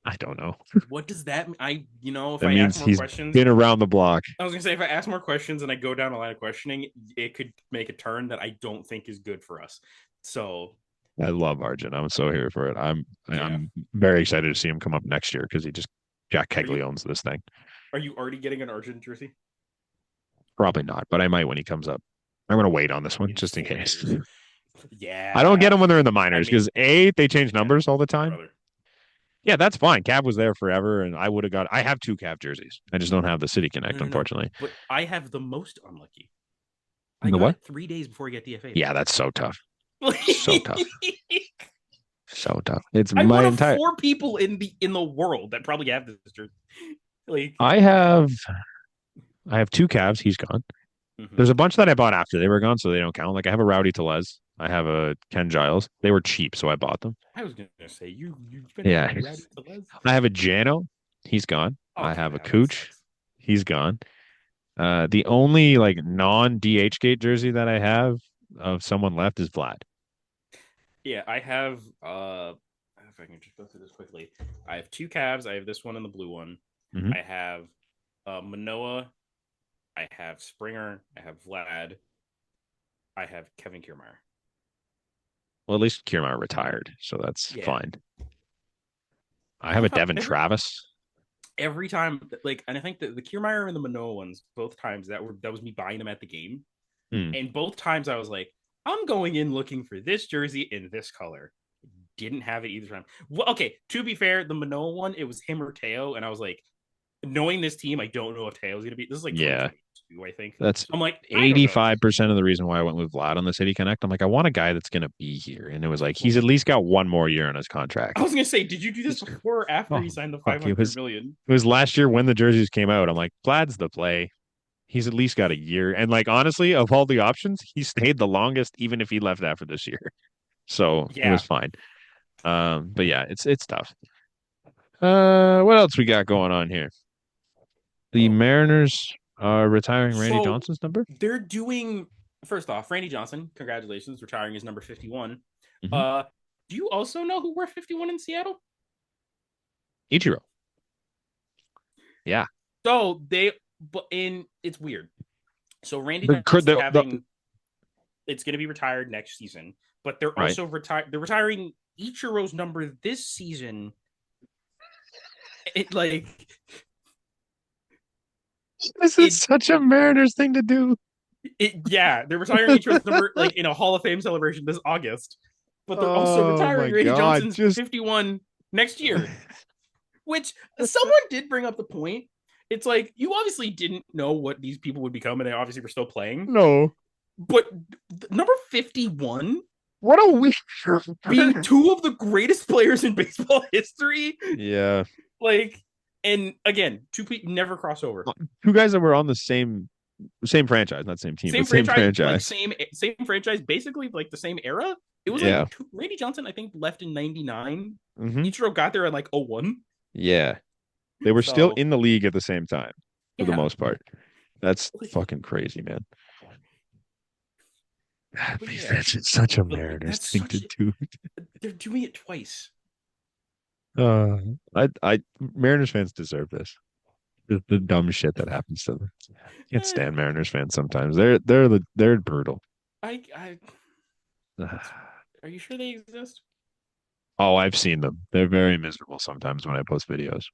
I don't know. What does that mean? If That I means ask more he's questions, been around the block. I was gonna say if I ask more questions and I go down a line of questioning, it could make a turn that I don't think is good for us. So I love Arjun. I'm so here for it. I'm yeah. very excited to see him come up next year because Jack Are Kegley you owns this thing. are you already getting an Argent jersey? Probably not, but I might when he comes up. I'm gonna wait on this one In just in 4 case. years. Yeah. I don't get them when they're in the minors I because mean, they change yeah, numbers all the time. brother. Yeah, that's fine. Cav was there forever, and I would have got. I have two Cav jerseys. I just don't have the City Connect, No. unfortunately. But I have the most unlucky. I The got what? it 3 days before I get DFA. Yeah, that's so tough. So tough. So tough. It's I'm my one of entire. 4 people in the world that probably have this jersey. Like, I have two Cavs. He's gone. mhm. There's a bunch that I bought after they were gone, so they don't count. Like I have a Rowdy Telez. I have a Ken Giles. They were cheap, so I bought them. I was gonna say you spent Yeah. Rowdy Telez? I have a Jano. He's gone. I Okay, have a that makes Cooch. sense. He's gone. The only like non-DH gate jersey that I have of someone left is Vlad. Yeah, I have if I can just go through this quickly. I have two Cavs. I have this one and the blue one. Mhm. I have Manoa. I have Springer. I have Vlad. I have Kevin Kiermaier. Well, at least Kiermaier retired, so that's Yeah. fine. I have a Devin Travis. Every time, like, and I think the Kiermaier and the Manoa ones, both times that was me buying them at the game, and both times I was like, I'm going in looking for this jersey in this color. Didn't have it either time. Well, okay, to be fair, the Manoa one, it was him or Teo, and I was like, knowing this team, I don't know if Teo's gonna be. This is like Yeah. 2022, I think. That's So I'm like 85% of the reason why I went with Vlad on the City Connect. I'm like, I want a guy that's gonna be here, and it was like he's at least got one more year on his contract. I was gonna say, did you do this before or after he signed the fuck, 500 million? It was last year when the jerseys came out. I'm like, Vlad's the play. He's at least got a year, and like honestly, of all the options, he stayed the longest, even if he left after this year. So it was fine. But yeah, it's tough. What else we got going on here? The Mariners are retiring Randy Johnson's number. They're doing first off, Randy Johnson, congratulations, retiring his number 51. Mhm. Do you also know who wore 51 in Seattle? Ichiro. Yeah. So it's weird. So Randy Johnson's having it's going to be retired next season, but they're also retiring Ichiro's number this season. It like this is such a Mariners thing to do. They're retiring Ichiro's number like in a Hall of Fame celebration this August, but they're also retiring Randy Johnson's 51 next year. Which someone did bring up the point. It's like you obviously didn't know what these people would become, and they obviously were still playing. No, but number 51. What a week! Being two of the greatest players in baseball history. Yeah. Like, and again, two people never cross over. Two guys that were on the same franchise, not same team, same franchise. Like same franchise, basically like the same era. It was like Randy Johnson, I think, left in 99. Mm-hmm. Ichiro got there in like 01. Yeah. They were still in the league at the same time for the most part. That's fucking crazy, man. That's such a Mariners thing to do. They're doing it twice. Mariners fans deserve this. The dumb shit that happens to them. I can't stand Mariners fans sometimes. They're brutal. Are you sure they exist? Oh, I've seen them. They're very miserable sometimes when I post videos.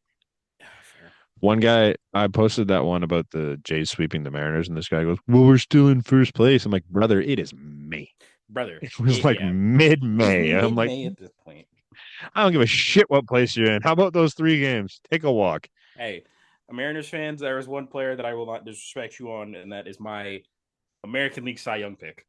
Yeah, fair. One guy, I posted that one about the Jays sweeping the Mariners, and this guy goes, "Well, we're still in first place." I'm like, "Brother, it is May." Brother. It was like Yeah. mid-May. I'm Mid like, May at this point. I don't give a shit what place you're in. How about those 3 games? Take a walk. Hey, Mariners fans, there is one player that I will not disrespect you on, and that is my American League Cy Young pick.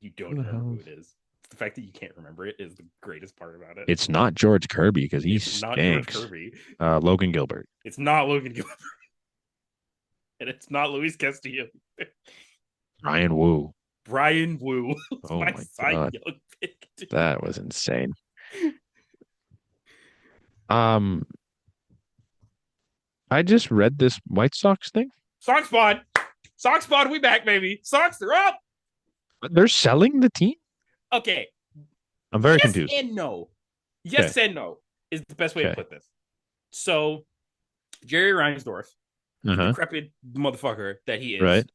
You Who don't the remember hell? who it is. The fact that you can't remember it is the greatest part about it. It's not George Kirby because he It's not George stinks. Kirby. Logan Gilbert. It's not Logan Gilbert. And it's not Luis Castillo. Ryan Wu. Brian Wu. Oh My my Cy God. Young pick. Dude. That was insane. Um, I just read this White Sox thing. Sox Pod. Sox Pod, we back, baby. Sox, they're up. They're selling the team. Okay. I'm very Yes confused. and no. Yes Okay. and no is the best way to Okay. put this. So, Jerry Reinsdorf, the Uh-huh. decrepit motherfucker that he is, Right.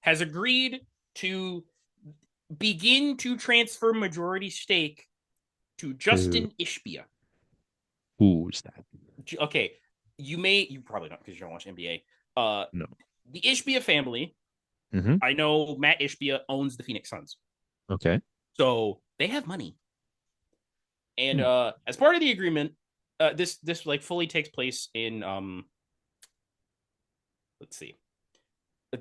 has agreed to begin to transfer majority stake to Justin Ishbia. Who's that? Okay, you probably don't because you don't watch NBA. No. The Ishbia family, Mm-hmm. I know Matt Ishbia owns the Phoenix Suns, Okay. so they have money. And Hmm. as part of the agreement, this like fully takes place in let's see.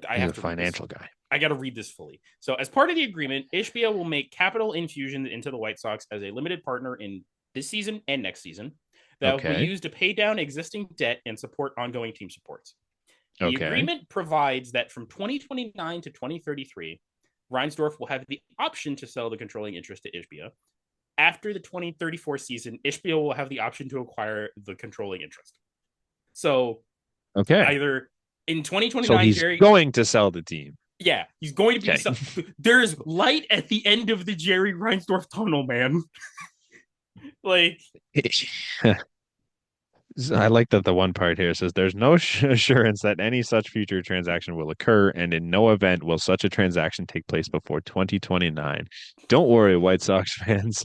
I He's have a to read this. financial guy. I got to read this fully. So, as part of the agreement, Ishbia will make capital infusion into the White Sox as a limited partner in this season and next season that will be Okay. used to pay down existing debt and support ongoing team supports. The Okay. agreement provides that from 2029 to 2033, Reinsdorf will have the option to sell the controlling interest to Ishbia. After the 2034 season, Ishbia will have the option to acquire the controlling interest. So, Okay. either in 2029, So he's Jerry going to sell the team. Yeah, he's going to be. Okay. There's light at the end of the Jerry Reinsdorf tunnel, man. Like, I like that the one part here says there's no assurance that any such future transaction will occur, and in no event will such a transaction take place before 2029. Don't worry, White Sox fans.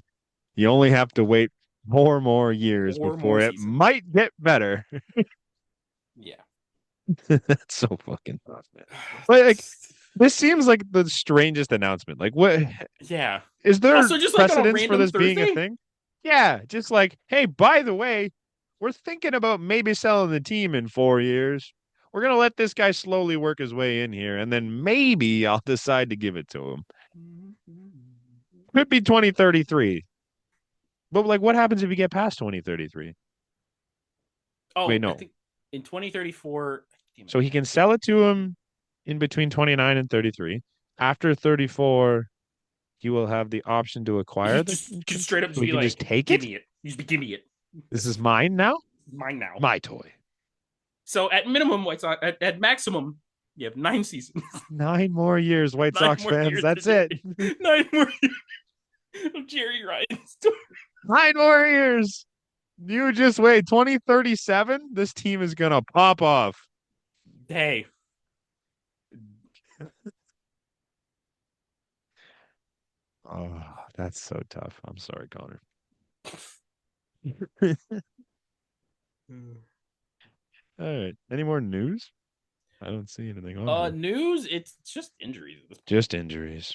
You only have to wait 4 more years 4 more before it seasons. might get better. Yeah. That's so fucking tough, man. Like, this seems like the strangest announcement. Like, what Yeah. is there Also, just like on a precedence for random this being a Thursday. thing? Yeah, just like, hey, by the way, we're thinking about maybe selling the team in 4 years. We're gonna let this guy slowly work his way in here, and then maybe I'll decide to give it to him. Could be 2033. But like, what happens if you get past 2033? Oh, Wait, I no. think in 2034. So he can sell it to him in between 29 and 33. After 34, he will have the option to acquire He the just straight up so just he be can like, just take "Give it. me it." You just be, "Give me it." This is mine now. Mine now. My toy. So at minimum, White Sox, at maximum, you have 9 seasons. 9 more years, White 9 Sox more fans. years. That's it. 9 more years of Jerry Reinsdorf. 9 more years. You just wait. 2037. This team is gonna pop off. Hey. Oh, that's so tough. I'm sorry, Connor. All right. Any more news? I don't see anything on here. News, it's just injuries. Just injuries.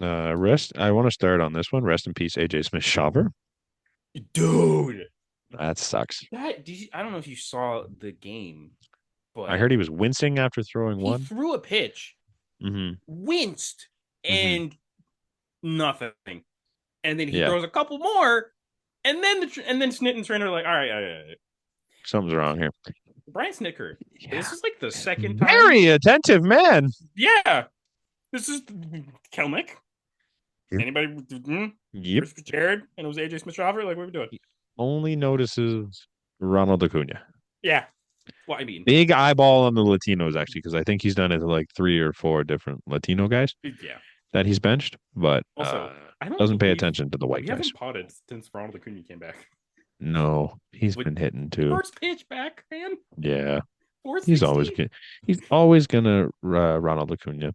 Rest. I want to start on this one. Rest in peace, AJ Smith-Shawver. Dude. That sucks. I don't know if you saw the game, but I heard he was wincing after throwing he one. threw a pitch, Mm-hmm. winced, and nothing. And then he Yeah. throws a couple more, and then Snit and Trent are like, all right. Something's wrong here. Brian Snitker. Yeah. This is like the second time. Very attentive man. Yeah. This is Kelnick. Yep. Anybody? Yep. Chris Jared, and it was AJ Smith-Shawver. Like, what are we doing? Only notices Ronald Acuna. Yeah. Well, I mean, Big eyeball on the Latinos, actually, because I think he's done it to like 3 or 4 different Latino guys yeah. that he's benched, but Also, I don't doesn't think pay attention to the white we guys. haven't potted since Ronald Acuna came back. No, he's been hitting too. First pitch back, man. Yeah. 460. He's always gonna Ronald Acuna.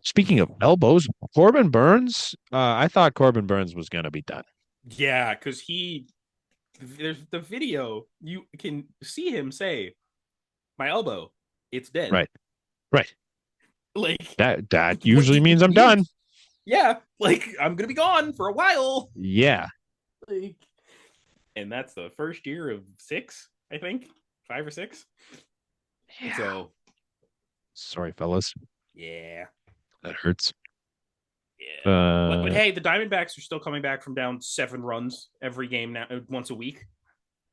Speaking of elbows, Corbin Burns. I thought Corbin Burns was gonna be done. Yeah, because there's the video. You can see him say, "My elbow, it's dead." Right, right. Like, That what do usually you means I'm mean? done. Yeah, like I'm gonna be gone for a while. Yeah. Like, and that's the first year of six, I think, 5 or 6. Yeah. So, Sorry, fellas. yeah, That hurts. yeah. But Uh, hey, the Diamondbacks are still coming back from down 7 runs every game now, once a week.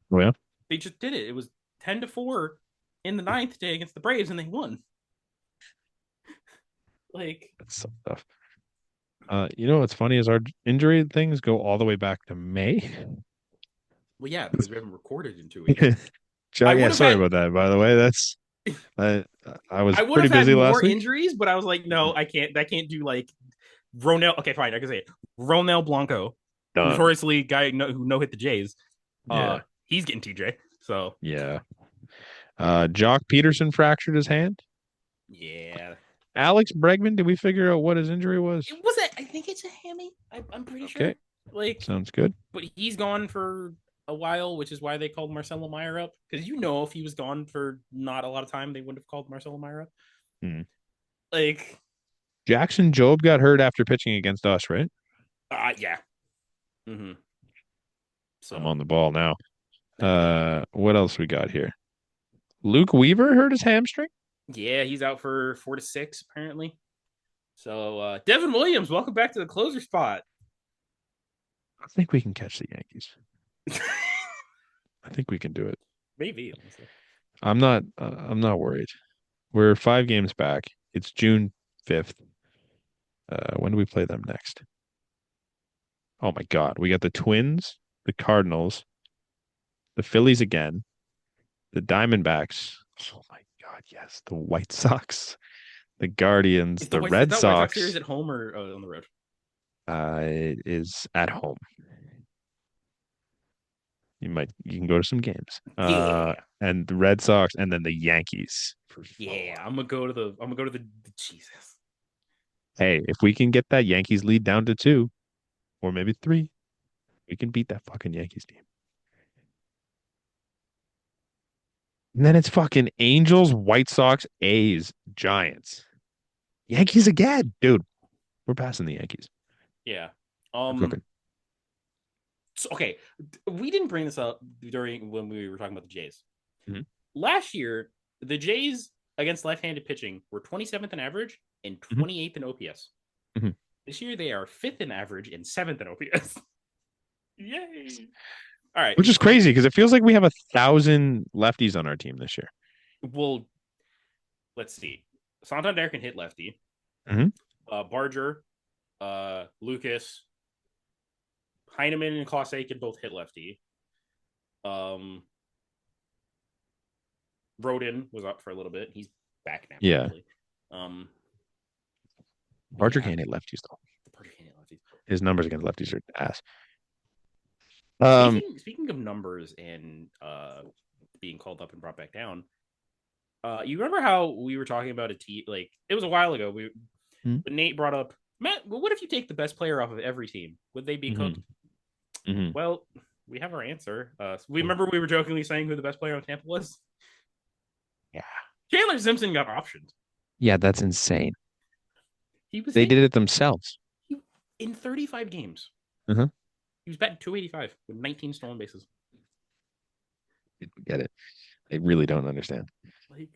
well, They just did it. It was 10-4 in the ninth day against the Braves, and they won. Like, that's some stuff. You know what's funny is our injury things go all the way back to May. well, yeah, because we haven't recorded in 2 weeks. Joe, I yeah, would have sorry had about that. By the way, that's I I was I would pretty have had busy last more week. injuries, but I was like, no, I can't. I can't do like Ronel. Okay, fine, I can say it. Ronel Blanco, Done. notoriously guy who no hit the Jays. Yeah, He's getting TJ. So yeah. Jock Peterson fractured his hand. yeah, Alex Bregman, did we figure out what his injury was? it was. I think it's a hammy. I'm pretty Okay, sure. Like, sounds good. but he's gone for a while, which is why they called Marcelo Meyer up. Because if he was gone for not a lot of time, they wouldn't have called Marcelo Meyer up. Hmm. Like, Jackson Job got hurt after pitching against us, right? yeah. Mm-hmm. I'm So on the ball now. okay. What else we got here? Luke Weaver hurt his hamstring. Yeah, he's out for 4 to 6 apparently. So Devin Williams, welcome back to the closer spot. I think we can catch the Yankees. I think we can do it. Maybe, honestly. I'm not worried. We're 5 games back. It's June 5th. When do we play them next? Oh my God. We got the Twins, the Cardinals, the Phillies again, the Diamondbacks. Oh my God, yes. The White Sox, the Guardians, the Is Red that White Sox series Sox at home or on the road? is at home. You can go to some games. Yeah. And the Red Sox and then the Yankees for Yeah. 4. I'm gonna go to the Jesus. Hey, if we can get that Yankees lead down to 2 or maybe 3, we can beat that fucking Yankees team. And then it's fucking Angels, White Sox, A's, Giants. Yankees again. Dude, we're passing the Yankees. Yeah. We're cooking. So, okay. We didn't bring this up during when we were talking about the Jays. Mhm. Last year, the Jays against left-handed pitching were 27th in average and Mhm. 28th in OPS. Mhm. This year they are 5th in average and 7th in OPS. Yay. All right. Which is crazy because it feels like we have 1,000 lefties on our team this year. Well, let's see. Santander can hit lefty. Mhm. Barger, Lucas, Heineman, and Clase can both hit lefty. Um, Rodin was up for a little bit. He's back now, Yeah. probably. Um, Barger yeah, can't hit lefties though. Barger can't hit lefty. His numbers against lefties are ass. Speaking of numbers and being called up and brought back down, you remember how we were talking about a team? Like it was a while ago. But Nate brought up Matt. Well, what if you take the best player off of every team? Would they be cooked? Mm-hmm. Well, we have our answer. We remember we were jokingly saying who the best player on Tampa was. Yeah. Chandler Simpson got optioned. Yeah, that's insane. They did it themselves. In 35 games. Uh-huh. He was batting 285 with 19 stolen bases. Get it. I really don't understand. Like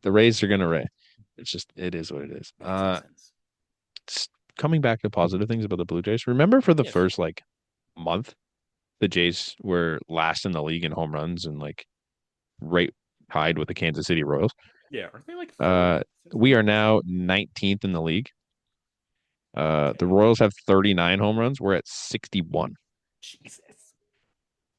The Rays are gonna Ray. It is what it is. Coming back to positive things about the Blue Jays. Remember for the first month, the Jays were last in the league in home runs and right tied with the Kansas City Royals. Yeah, aren't they like third? We are now 19th in the league. The Royals have 39 home runs. We're at 61. Jesus.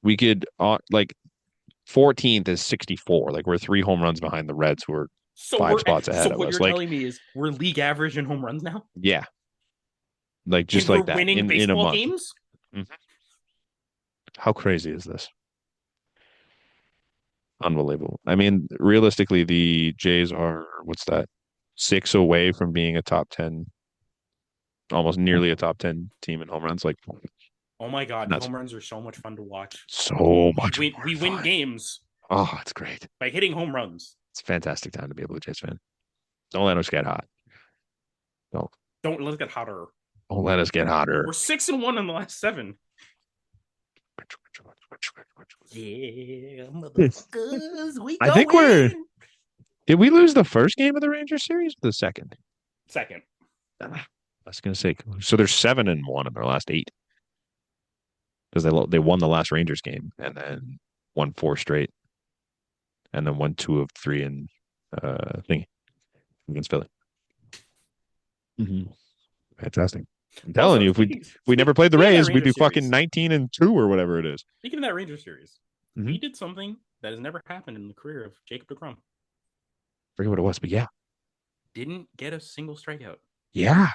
We could 14th is 64. Like we're 3 home runs behind the Reds, who are 5 spots ahead of us. So what you're telling me is we're league average in home runs now? Yeah. Just and like that winning in a month. Games? Mm-hmm. How crazy is this? Unbelievable. I mean, realistically, the Jays are, what's that? 6 away from being a top 10 almost nearly a top 10 team in home runs. Like, Oh my god, the nuts. home runs are so much fun to watch. So We much win. more We win fun. games Oh, it's great. by hitting home runs. It's a fantastic time to be a Blue Jays fan. Don't let us get hot. Don't Don't let's get hotter. don't let us get hotter. We're 6-1 in the last 7. Yeah, motherfuckers, we I think did we lose the first game of the Rangers series or the second? second. I was gonna say, so they're 7-1 in their last 8 because they won the last Rangers game and then won 4 straight, and then won 2 of 3 in thing against Philly. Fantastic. I'm telling you, if we never played the Rays, we'd be fucking 19-2 or whatever it is. Speaking of that Ranger series, we did something that has never happened in the career of Jacob deGrom. Forget what it was, but yeah. Didn't get a single strikeout. Yeah.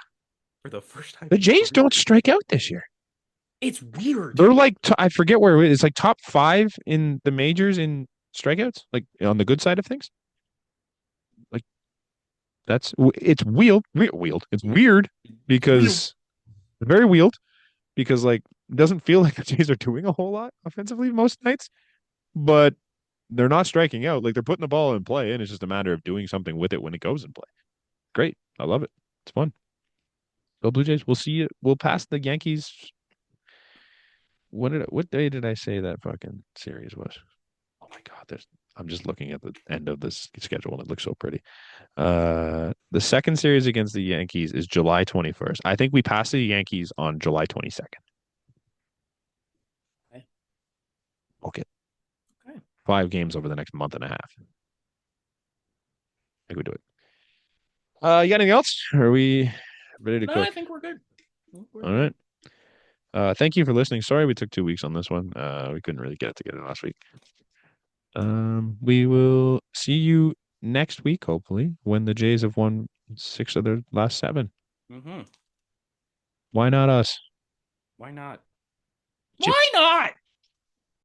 For the first time. The Jays don't strike out this year. It's weird. They're like, I forget where it is. It's like top 5 in the majors in strikeouts, like on the good side of things. Like, it's wheeled. It's weird because very wheeled because like it doesn't feel like the Jays are doing a whole lot offensively most nights, but they're not striking out. Like they're putting the ball in play, and it's just a matter of doing something with it when it goes in play. Great. I love it. It's fun. Go Blue Jays. We'll see you. We'll pass the Yankees. What day did I say that fucking series was? Oh my God, I'm just looking at the end of this schedule and it looks so pretty. The second series against the Yankees is July 21st. I think we pass the Yankees on July 22nd. Okay. Okay. 5 Okay. games over the next month and a half. I think we do it. You got anything else? Or are we ready to cook? I think we're good. All right. Thank you for listening. Sorry we took 2 weeks on this one. We couldn't really get it together last week. We will see you next week, hopefully, when the Jays have won 6 of their last 7. Mm-hmm. Why not us? Why not? Why not?